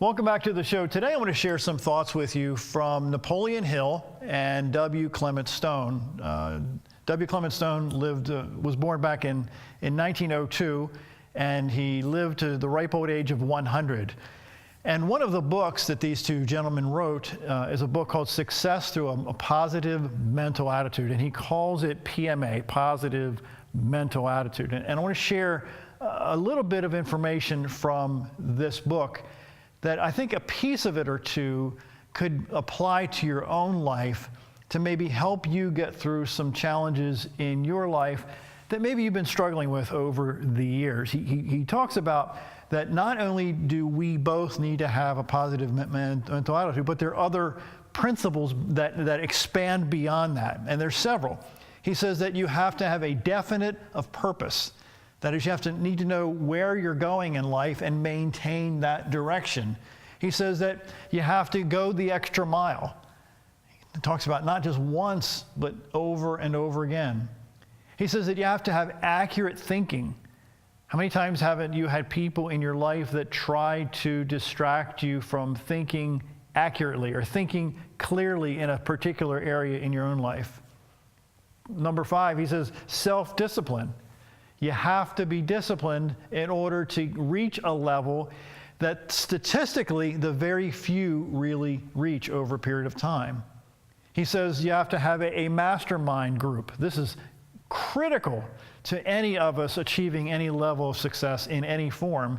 Welcome back to the show. Today I want to share some thoughts with you from Napoleon Hill and W. Clement Stone. W. Clement Stone was born back in 1902, and he lived to the ripe old age of 100. And one of the books that these two gentlemen wrote is a book called Success Through a Positive Mental Attitude, and he calls it PMA, Positive Mental Attitude. And I want to share a little bit of information from this book that I think a piece of it or two could apply to your own life to maybe help you get through some challenges in your life that maybe you've been struggling with over the years. He talks about that not only do we both need to have a positive mental attitude, but there are other principles that expand beyond that, and there's several. He says that you have to have a definite of purpose. That is, you have to need to know where you're going in life and maintain that direction. He says that you have to go the extra mile. He talks about not just once, but over and over again. He says that you have to have accurate thinking. How many times haven't you had people in your life that try to distract you from thinking accurately or thinking clearly in a particular area in your own life? Number 5, he says self-discipline. You have to be disciplined in order to reach a level that statistically the very few really reach over a period of time. He says you have to have a mastermind group. This is critical to any of us achieving any level of success in any form.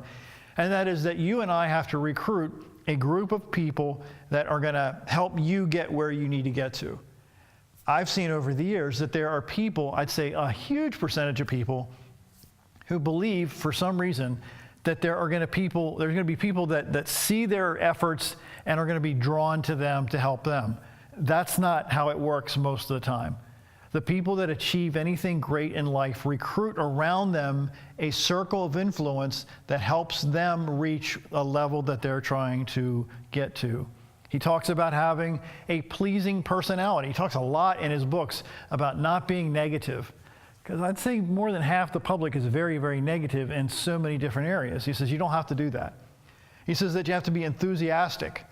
And that is that you and I have to recruit a group of people that are going to help you get where you need to get to. I've seen over the years that there are people, I'd say a huge percentage of people, who believe for some reason that there's going to be people that see their efforts and are going to be drawn to them to help them. That's not how it works most of the time. The people that achieve anything great in life recruit around them a circle of influence that helps them reach a level that they're trying to get to. He talks about having a pleasing personality. He talks a lot in his books about not being negative. Because I'd say more than half the public is very, very negative in so many different areas. He says you don't have to do that. He says that you have to be enthusiastic.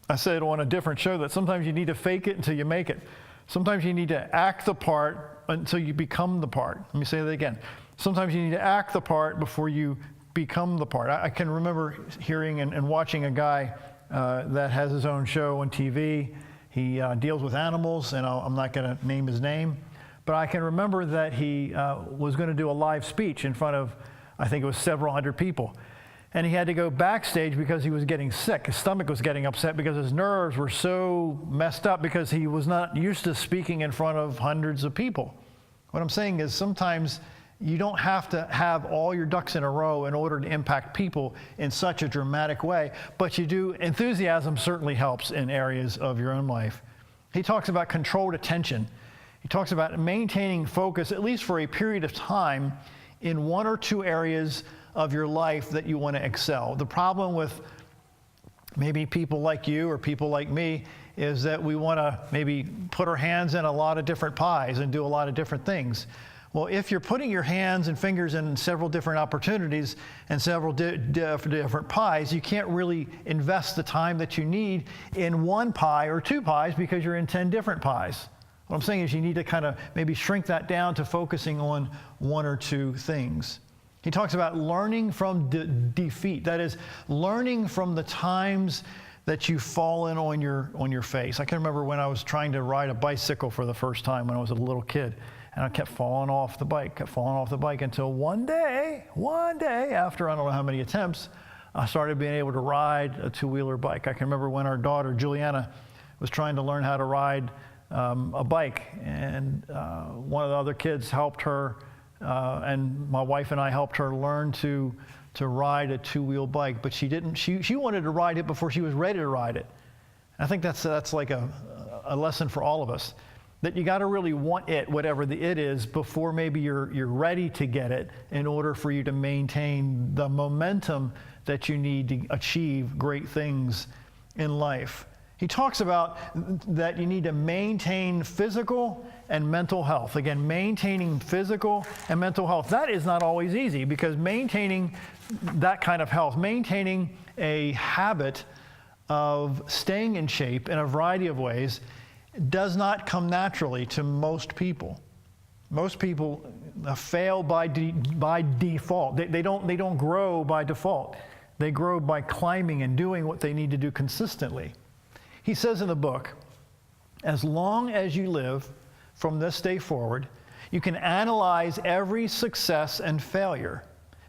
I said on a different show that sometimes you need to fake it until you make it. Sometimes you need to act the part until you become the part. Let me say that again. Sometimes you need to act the part before you become the part. I can remember hearing and watching a guy that has his own show on TV. He deals with animals, and I'm not going to name his name. But I can remember that he was going to do a live speech in front of, I think it was several hundred people. And he had to go backstage because he was getting sick. His stomach was getting upset because his nerves were so messed up because he was not used to speaking in front of hundreds of people. What I'm saying is sometimes you don't have to have all your ducks in a row in order to impact people in such a dramatic way, but you do. Enthusiasm certainly helps in areas of your own life. He talks about controlled attention. He talks about maintaining focus, at least for a period of time, in one or two areas of your life that you want to excel. The problem with maybe people like you or people like me is that we want to maybe put our hands in a lot of different pies and do a lot of different things. Well, if you're putting your hands and fingers in several different opportunities and several different pies, you can't really invest the time that you need in one pie or two pies because you're in 10 different pies. What I'm saying is you need to kind of maybe shrink that down to focusing on one or two things. He talks about learning from defeat. That is, learning from the times that you've fallen on your face. I can remember when I was trying to ride a bicycle for the first time when I was a little kid. And I kept falling off the bike until one day, after I don't know how many attempts, I started being able to ride a two-wheeler bike. I can remember when our daughter, Juliana, was trying to learn how to ride a bike, and one of the other kids helped her, and my wife and I helped her learn to ride a two-wheel bike, but she didn't. She wanted to ride it before she was ready to ride it. And I think that's like a lesson for all of us, that you got to really want it, whatever the it is, before maybe you're ready to get it in order for you to maintain the momentum that you need to achieve great things in life. He talks about that you need to maintain physical and mental health. Again, maintaining physical and mental health. That is not always easy because maintaining that kind of health, maintaining a habit of staying in shape in a variety of ways does not come naturally to most people. Most people fail by default. They don't grow by default. They grow by climbing and doing what they need to do consistently. He says in the book, as long as you live from this day forward, you can analyze every success and failure.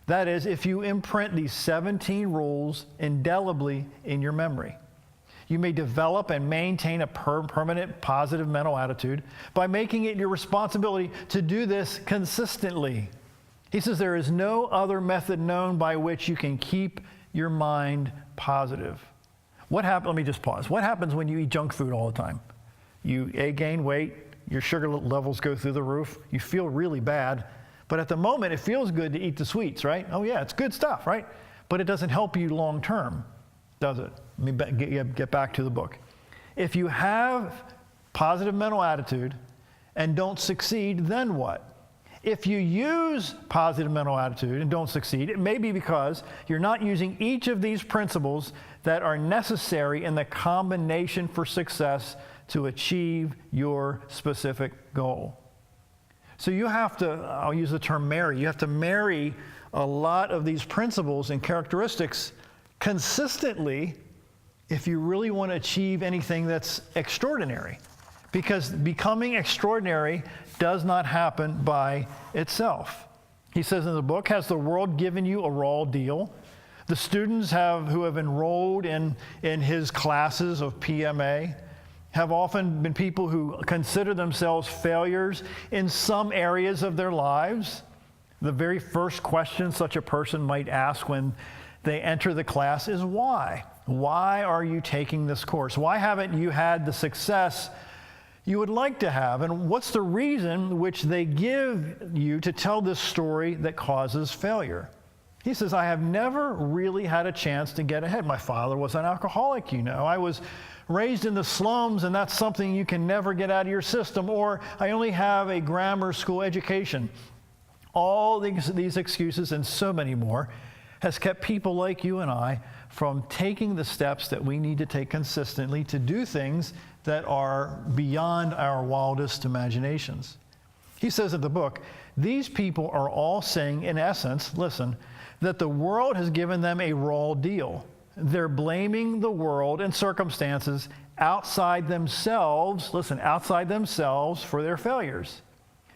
That is, if you imprint these 17 rules indelibly in your memory. You may develop and maintain a permanent positive mental attitude by making it your responsibility to do this consistently. He says there is no other method known by which you can keep your mind positive. Let me just pause. What happens when you eat junk food all the time? You gain weight, your sugar levels go through the roof, you feel really bad, but at the moment it feels good to eat the sweets, right? Oh yeah, it's good stuff, right? But it doesn't help you long term, does it? Let me get back to the book. If you have positive mental attitude and don't succeed, then what? If you use positive mental attitude and don't succeed, it may be because you're not using each of these principles that are necessary in the combination for success to achieve your specific goal. So you have to, I'll use the term marry, you have to marry a lot of these principles and characteristics consistently if you really want to achieve anything that's extraordinary. Because becoming extraordinary does not happen by itself. He says in the book, has the world given you a raw deal? The students who have enrolled in his classes of PMA have often been people who consider themselves failures in some areas of their lives. The very first question such a person might ask when they enter the class is why? Why are you taking this course? Why haven't you had the success you would like to have? And what's the reason which they give you to tell this story that causes failure? He says, I have never really had a chance to get ahead. My father was an alcoholic, you know. I was raised in the slums, and that's something you can never get out of your system. Or I only have a grammar school education. All these excuses and so many more has kept people like you and I from taking the steps that we need to take consistently to do things that are beyond our wildest imaginations. He says in the book, these people are all saying, in essence, listen, that the world has given them a raw deal. They're blaming the world and circumstances outside themselves, listen, outside themselves for their failures.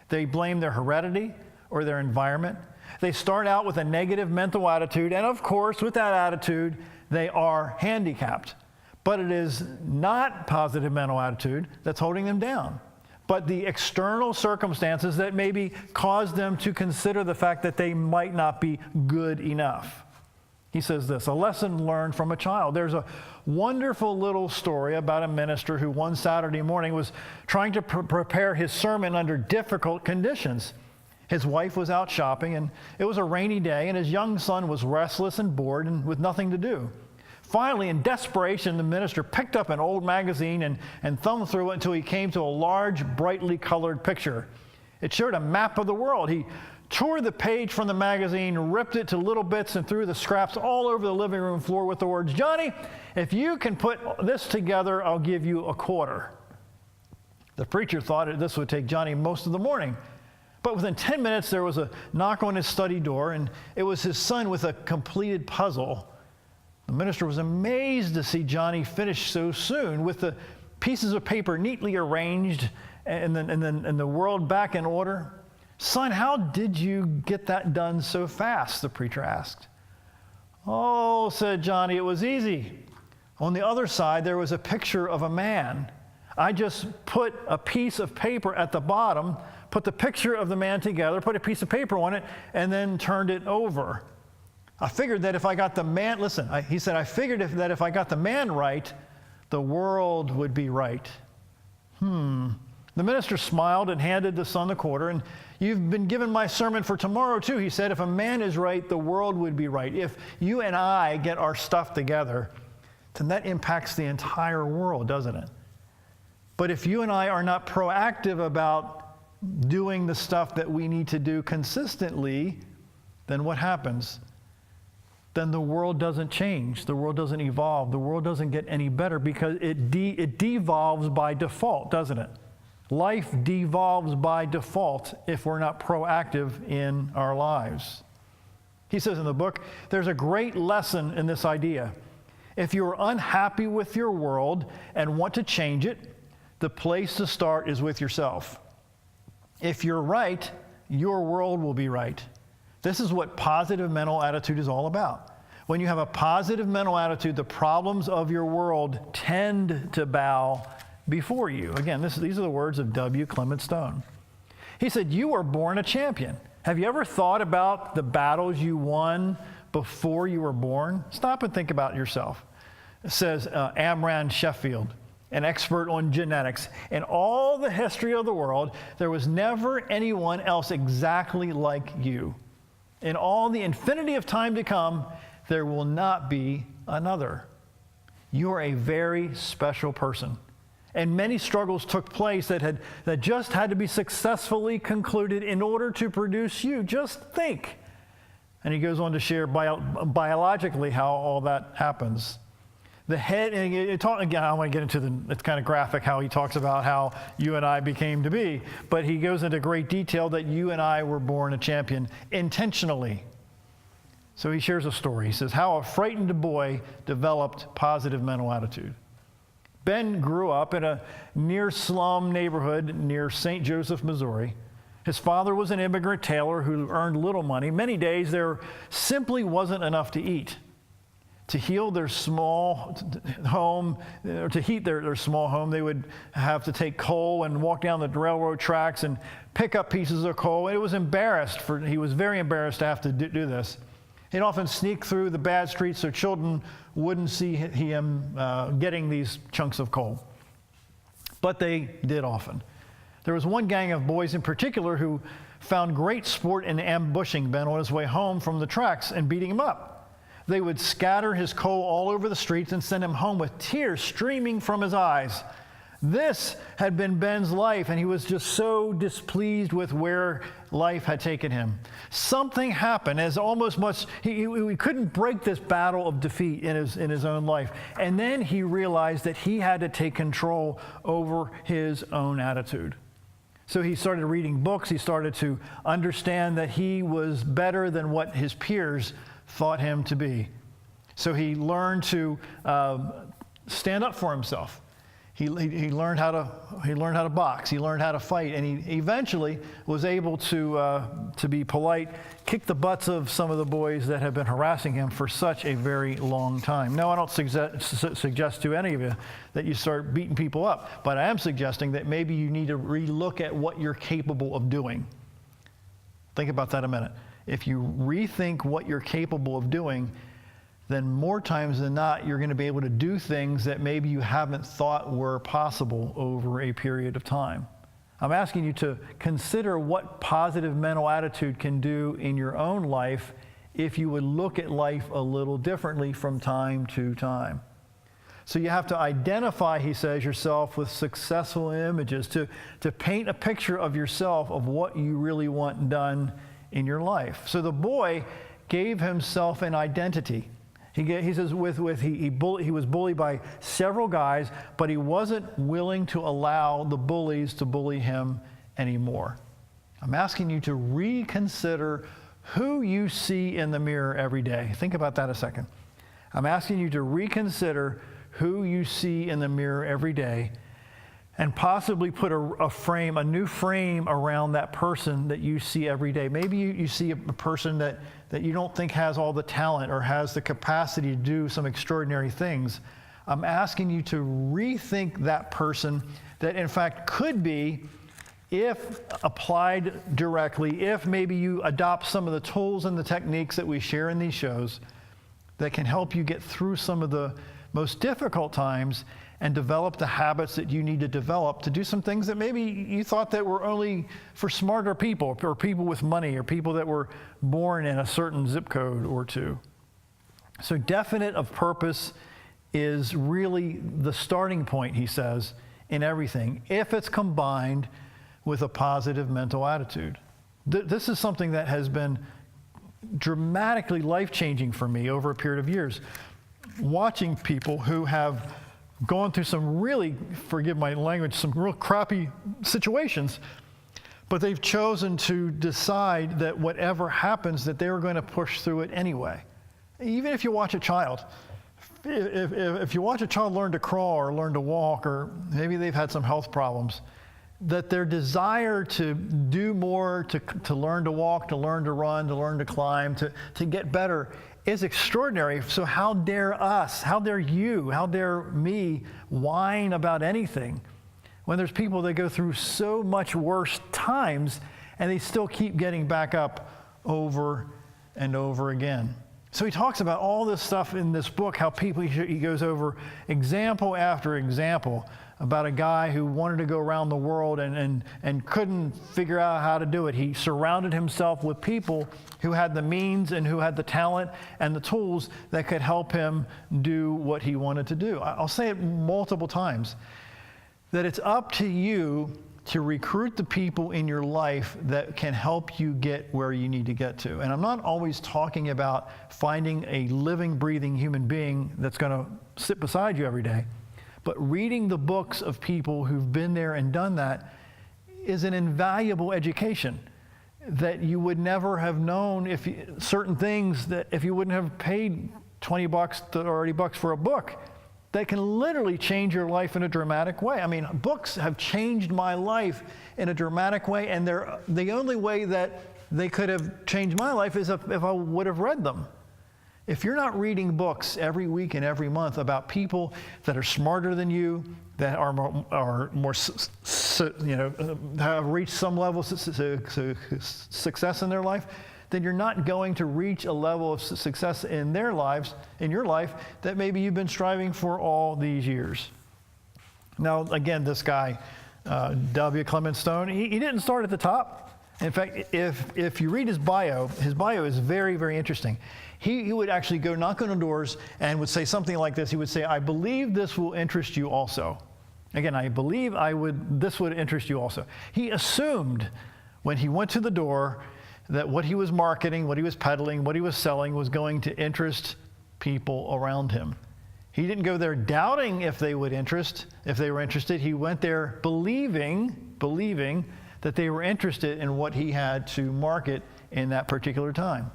They blame their heredity or their environment. They start out with a negative mental attitude, and of course, with that attitude, they are handicapped. But it is not positive mental attitude that's holding them down, but the external circumstances that maybe cause them to consider the fact that they might not be good enough. He says this, a lesson learned from a child. There's a wonderful little story about a minister who one Saturday morning was trying to prepare his sermon under difficult conditions. His wife was out shopping, and it was a rainy day, and his young son was restless and bored and with nothing to do. Finally, in desperation, the minister picked up an old magazine and thumbed through it until he came to a large, brightly colored picture. It showed a map of the world. He tore the page from the magazine, ripped it to little bits, and threw the scraps all over the living room floor with the words, Johnny, if you can put this together, I'll give you a quarter. The preacher thought this would take Johnny most of the morning. But within 10 minutes, there was a knock on his study door, and it was his son with a completed puzzle. The minister was amazed to see Johnny finish so soon with the pieces of paper neatly arranged and the world back in order. Son, how did you get that done so fast? The preacher asked. Oh, said Johnny, it was easy. On the other side, there was a picture of a man. I just put a piece of paper at the bottom, put the picture of the man together, put a piece of paper on it, and then turned it over. I figured that if I got the man, he said, I figured that if I got the man right, the world would be right. The minister smiled and handed the son the quarter, and you've been given my sermon for tomorrow too. He said, if a man is right, the world would be right. If you and I get our stuff together, then that impacts the entire world, doesn't it? But if you and I are not proactive about doing the stuff that we need to do consistently, then what happens? then the world doesn't change, the world doesn't evolve, the world doesn't get any better, because it devolves by default, doesn't it? Life devolves by default if we're not proactive in our lives. He says in the book, there's a great lesson in this idea. If you're unhappy with your world and want to change it, the place to start is with yourself. If you're right, your world will be right. This is what positive mental attitude is all about. When you have a positive mental attitude, the problems of your world tend to bow before you. Again, these are the words of W. Clement Stone. He said, you were born a champion. Have you ever thought about the battles you won before you were born? Stop and think about yourself. It says Amran Sheffield, an expert on genetics. In all the history of the world, there was never anyone else exactly like you. In all the infinity of time to come, there will not be another. You're a very special person. And many struggles took place that just had to be successfully concluded in order to produce you. Just think. And he goes on to share biologically how all that happens. The head, and again, I want to get into it's kind of graphic how he talks about how you and I became to be, but he goes into great detail that you and I were born a champion intentionally. So he shares a story. He says, how a frightened boy developed positive mental attitude. Ben grew up in a near slum neighborhood near St. Joseph, Missouri. His father was an immigrant tailor who earned little money. Many days there simply wasn't enough to eat. To heal their small home, or to heat their small home, they would have to take coal and walk down the railroad tracks and pick up pieces of coal. He was very embarrassed to have to do this. He'd often sneak through the bad streets so children wouldn't see him getting these chunks of coal. But they did often. There was one gang of boys in particular who found great sport in ambushing Ben on his way home from the tracks and beating him up. They would scatter his coal all over the streets and send him home with tears streaming from his eyes. This had been Ben's life, and he was just so displeased with where life had taken him. Something happened, as almost much he couldn't break this battle of defeat in his own life. And then he realized that he had to take control over his own attitude. So he started reading books. He started to understand that he was better than what his peers thought him to be. So he learned to stand up for himself. He learned how to box. He learned how to fight, and he eventually was able to be polite, kick the butts of some of the boys that had been harassing him for such a very long time. Now, I don't suggest to any of you that you start beating people up, but I am suggesting that maybe you need to relook at what you're capable of doing. Think about that a minute. If you rethink what you're capable of doing, then more times than not, you're going to be able to do things that maybe you haven't thought were possible over a period of time. I'm asking you to consider what positive mental attitude can do in your own life if you would look at life a little differently from time to time. So you have to identify, he says, yourself with successful images, to paint a picture of yourself of what you really want done in your life. So the boy gave himself an identity. He says he was bullied by several guys, but he wasn't willing to allow the bullies to bully him anymore. I'm asking you to reconsider who you see in the mirror every day. Think about that a second. I'm asking you to reconsider who you see in the mirror every day, and possibly put a new frame around that person that you see every day. Maybe you see a person that you don't think has all the talent or has the capacity to do some extraordinary things. I'm asking you to rethink that person that in fact could be, if applied directly, if maybe you adopt some of the tools and the techniques that we share in these shows that can help you get through some of the most difficult times and develop the habits that you need to develop to do some things that maybe you thought that were only for smarter people or people with money or people that were born in a certain zip code or two. So definite of purpose is really the starting point, he says, in everything, if it's combined with a positive mental attitude. This is something that has been dramatically life-changing for me over a period of years, watching people who have gone through some really, forgive my language, some real crappy situations, but they've chosen to decide that whatever happens, that they're going to push through it anyway. Even if you watch a child, if you watch a child learn to crawl or learn to walk, or maybe they've had some health problems, that their desire to do more, to learn to walk, to learn to run, to learn to climb, to get better is extraordinary. So how dare us, how dare you, how dare me whine about anything when there's people that go through so much worse times and they still keep getting back up over and over again. So he talks about all this stuff in this book, how people, he goes over example after example about a guy who wanted to go around the world and couldn't figure out how to do it. He surrounded himself with people who had the means and who had the talent and the tools that could help him do what he wanted to do. I'll say it multiple times, that it's up to you to recruit the people in your life that can help you get where you need to get to. And I'm not always talking about finding a living, breathing human being that's going to sit beside you every day. But reading the books of people who've been there and done that is an invaluable education that you would never have known if certain things that if you wouldn't have paid $20 or $30 for a book that can literally change your life in a dramatic way. I mean, books have changed my life in a dramatic way, and they're the only way that they could have changed my life is if I would have read them. If you're not reading books every week and every month about people that are smarter than you, that are more have reached some level of success in their life, then you're not going to reach a level of success in their lives, in your life, that maybe you've been striving for all these years. Now, again, this guy, W. Clement Stone, he didn't start at the top. In fact, if you read his bio is very, very interesting. He would actually go knock on doors and would say something like this. He would say, "I believe this will interest you also." Again, I believe this would interest you also. He assumed when he went to the door that what he was marketing, what he was peddling, what he was selling was going to interest people around him. He didn't go there doubting if they were interested. He went there believing that they were interested in what he had to market in that particular time.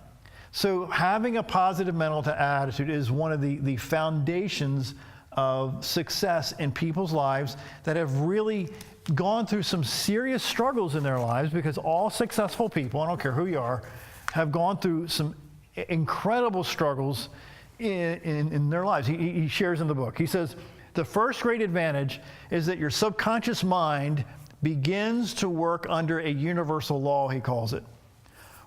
So having a positive mental attitude is one of the foundations of success in people's lives that have really gone through some serious struggles in their lives, because all successful people, I don't care who you are, have gone through some incredible struggles in their lives. He shares in the book. He says, the first great advantage is that your subconscious mind begins to work under a universal law, he calls it.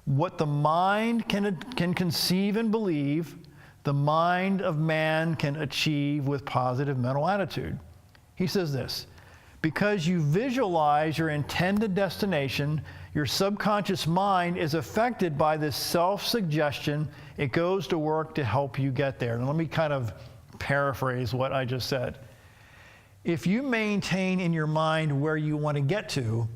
What the mind can conceive and believe, the mind of man can achieve with positive mental attitude. He says this, because you visualize your intended destination, your subconscious mind is affected by this self-suggestion. It goes to work to help you get there. And let me kind of paraphrase what I just said. If you maintain in your mind where you want to get to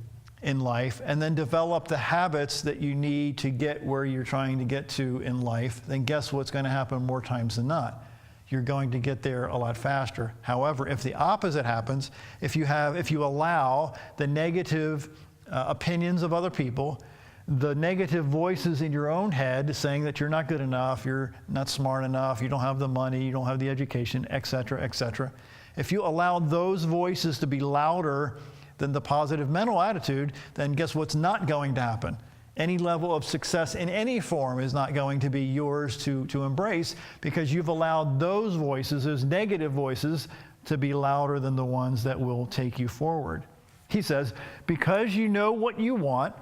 in life, and then develop the habits that you need to get where you're trying to get to in life, then guess what's going to happen more times than not? You're going to get there a lot faster. However, if the opposite happens, if you allow the negative opinions of other people, the negative voices in your own head saying that you're not good enough, you're not smart enough, you don't have the money, you don't have the education, etc., etc. If you allow those voices to be louder than the positive mental attitude, then guess what's not going to happen? Any level of success in any form is not going to be yours to embrace, because you've allowed those voices, those negative voices, to be louder than the ones that will take you forward. He says, because you know what you want,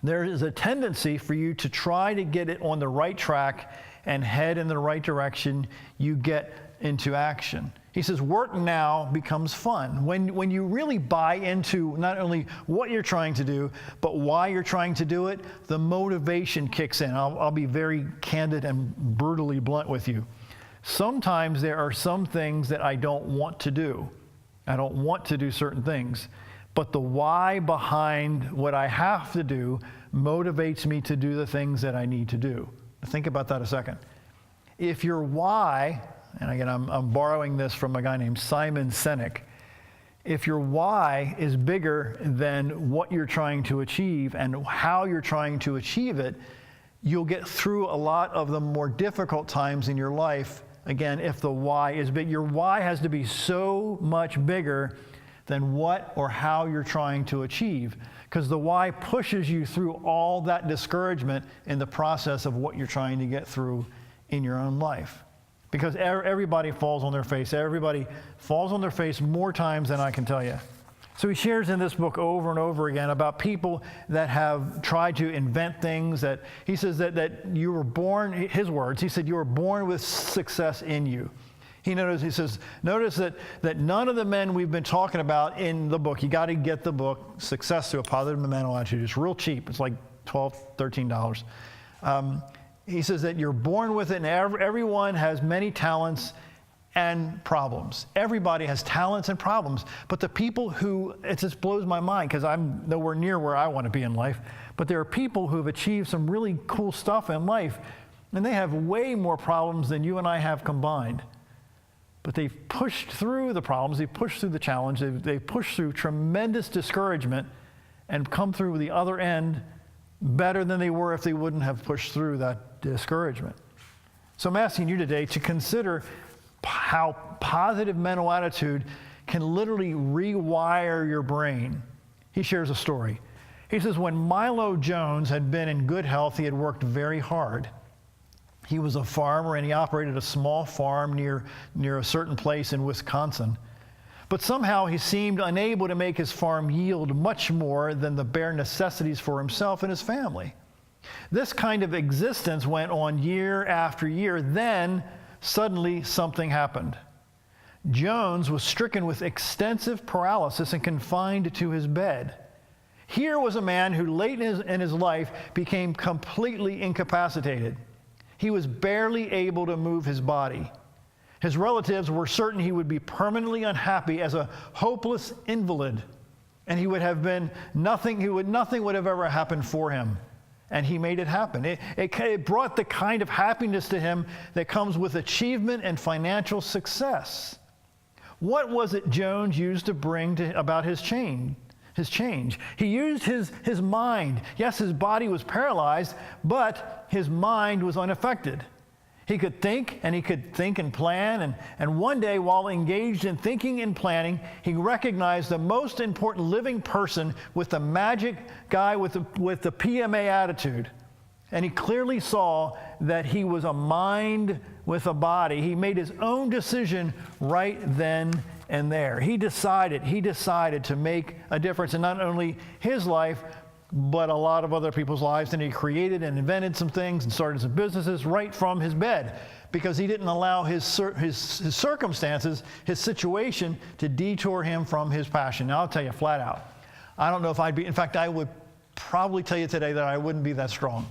there is a tendency for you to try to get it on the right track and head in the right direction. You get into action. He says, work now becomes fun. When you really buy into not only what you're trying to do, but why you're trying to do it, the motivation kicks in. I'll be very candid and brutally blunt with you. Sometimes there are some things that I don't want to do. I don't want to do certain things. But the why behind what I have to do motivates me to do the things that I need to do. Think about that a second. If your why, and again, I'm borrowing this from a guy named Simon Sinek, if your why is bigger than what you're trying to achieve and how you're trying to achieve it, you'll get through a lot of the more difficult times in your life. Again, if the why is big, your why has to be so much bigger than what or how you're trying to achieve, because the why pushes you through all that discouragement in the process of what you're trying to get through in your own life. Because everybody falls on their face. Everybody falls on their face more times than I can tell you. So he shares in this book over and over again about people that have tried to invent things. That he says that you were born, his words, he said, you were born with success in you. He says, notice that none of the men we've been talking about in the book, you got to get the book, Success Through a Positive Mental Attitude. It's real cheap. It's like $12, $13. He says that you're born with it, and everyone has many talents and problems. Everybody has talents and problems. But the people who, it just blows my mind, because I'm nowhere near where I want to be in life, but there are people who have achieved some really cool stuff in life, and they have way more problems than you and I have combined. But they've pushed through the problems, they've pushed through the challenge, they've pushed through tremendous discouragement and come through the other end better than they were if they wouldn't have pushed through that discouragement. So I'm asking you today to consider how positive mental attitude can literally rewire your brain. He shares a story. He says, when Milo Jones had been in good health, he had worked very hard. He was a farmer, and he operated a small farm near a certain place in Wisconsin. But somehow he seemed unable to make his farm yield much more than the bare necessities for himself and his family. This kind of existence went on year after year. Then suddenly something happened. Jones was stricken with extensive paralysis and confined to his bed. Here was a man who late in his life became completely incapacitated. He was barely able to move his body. His relatives were certain he would be permanently unhappy as a hopeless invalid, and he would have been nothing would have ever happened for him. And he made it happen. It brought the kind of happiness to him that comes with achievement and financial success. What was it Jones used to bring about his change? He used his mind. Yes, his body was paralyzed, but his mind was unaffected. He could think and plan, and one day while engaged in thinking and planning, he recognized the most important living person with the magic guy with the PMA attitude. And he clearly saw that he was a mind with a body. He made his own decision right then and there. He decided to make a difference in not only his life, but a lot of other people's lives. And he created and invented some things and started some businesses right from his bed, because he didn't allow his circumstances, his situation, to detour him from his passion. Now, I'll tell you flat out, I don't know if I'd be, in fact, I would probably tell you today that I wouldn't be that strong.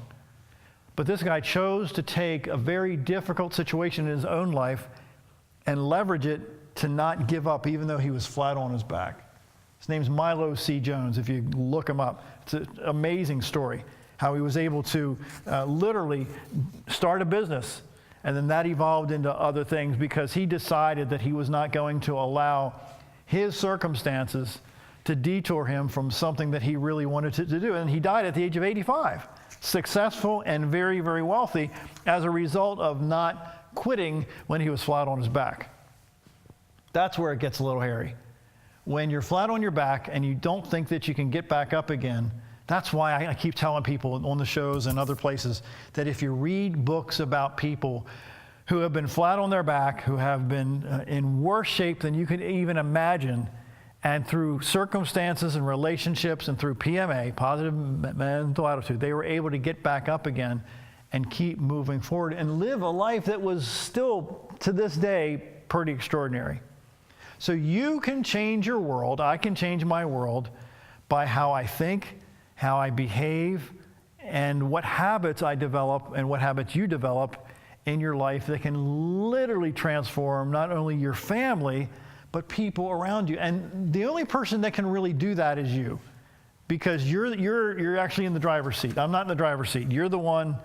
But this guy chose to take a very difficult situation in his own life and leverage it to not give up, even though he was flat on his back. His name's Milo C. Jones, if you look him up. It's an amazing story, how he was able to literally start a business, and then that evolved into other things because he decided that he was not going to allow his circumstances to detour him from something that he really wanted to do. And he died at the age of 85, successful and very, very wealthy as a result of not quitting when he was flat on his back. That's where it gets a little hairy. When you're flat on your back and you don't think that you can get back up again, that's why I keep telling people on the shows and other places that if you read books about people who have been flat on their back, who have been in worse shape than you could even imagine, and through circumstances and relationships and through PMA, positive mental attitude, they were able to get back up again and keep moving forward and live a life that was still, to this day, pretty extraordinary. So you can change your world. I can change my world by how I think, how I behave, and what habits I develop and what habits you develop in your life that can literally transform not only your family, but people around you. And the only person that can really do that is you, because you're actually in the driver's seat. I'm not in the driver's seat. You're the one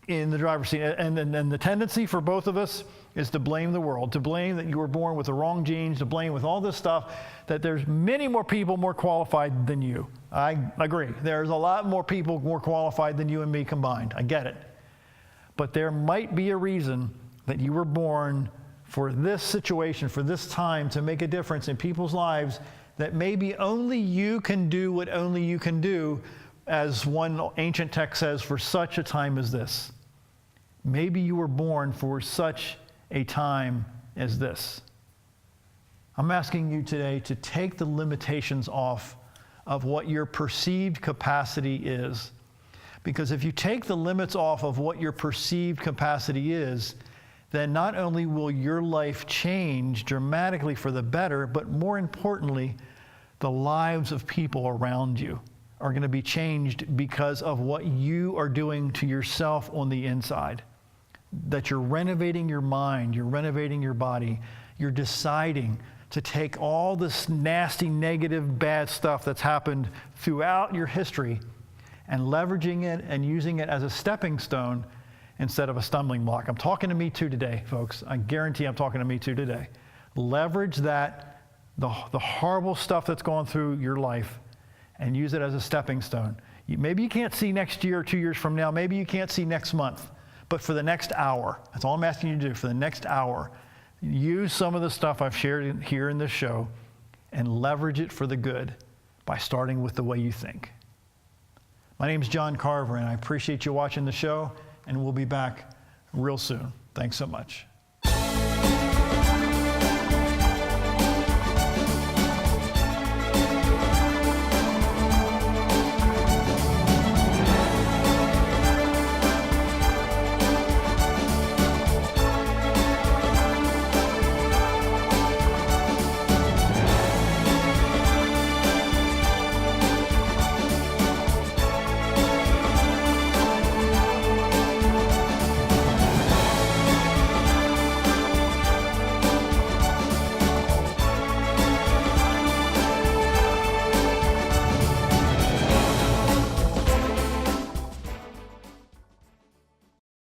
in the driver's seat. And the tendency for both of us is to blame the world, to blame that you were born with the wrong genes, to blame with all this stuff, that there's many more people more qualified than you. I agree. There's a lot more people more qualified than you and me combined. I get it. But there might be a reason that you were born for this situation, for this time, to make a difference in people's lives, that maybe only you can do what only you can do, as one ancient text says, for such a time as this. Maybe you were born for such a time as this. I'm asking you today to take the limitations off of what your perceived capacity is. Because if you take the limits off of what your perceived capacity is, then not only will your life change dramatically for the better, but more importantly, the lives of people around you are going to be changed because of what you are doing to yourself on the inside. That you're renovating your mind, you're renovating your body, you're deciding to take all this nasty, negative, bad stuff that's happened throughout your history and leveraging it and using it as a stepping stone instead of a stumbling block. I'm talking to me too today, folks. I guarantee I'm talking to me too today. Leverage that, the horrible stuff that's gone through your life, and use it as a stepping stone. Maybe you can't see next year or 2 years from now. Maybe you can't see next month. But for the next hour, that's all I'm asking you to do. For the next hour, use some of the stuff I've shared here in this show and leverage it for the good by starting with the way you think. My name is John Carver, and I appreciate you watching the show, and we'll be back real soon. Thanks so much.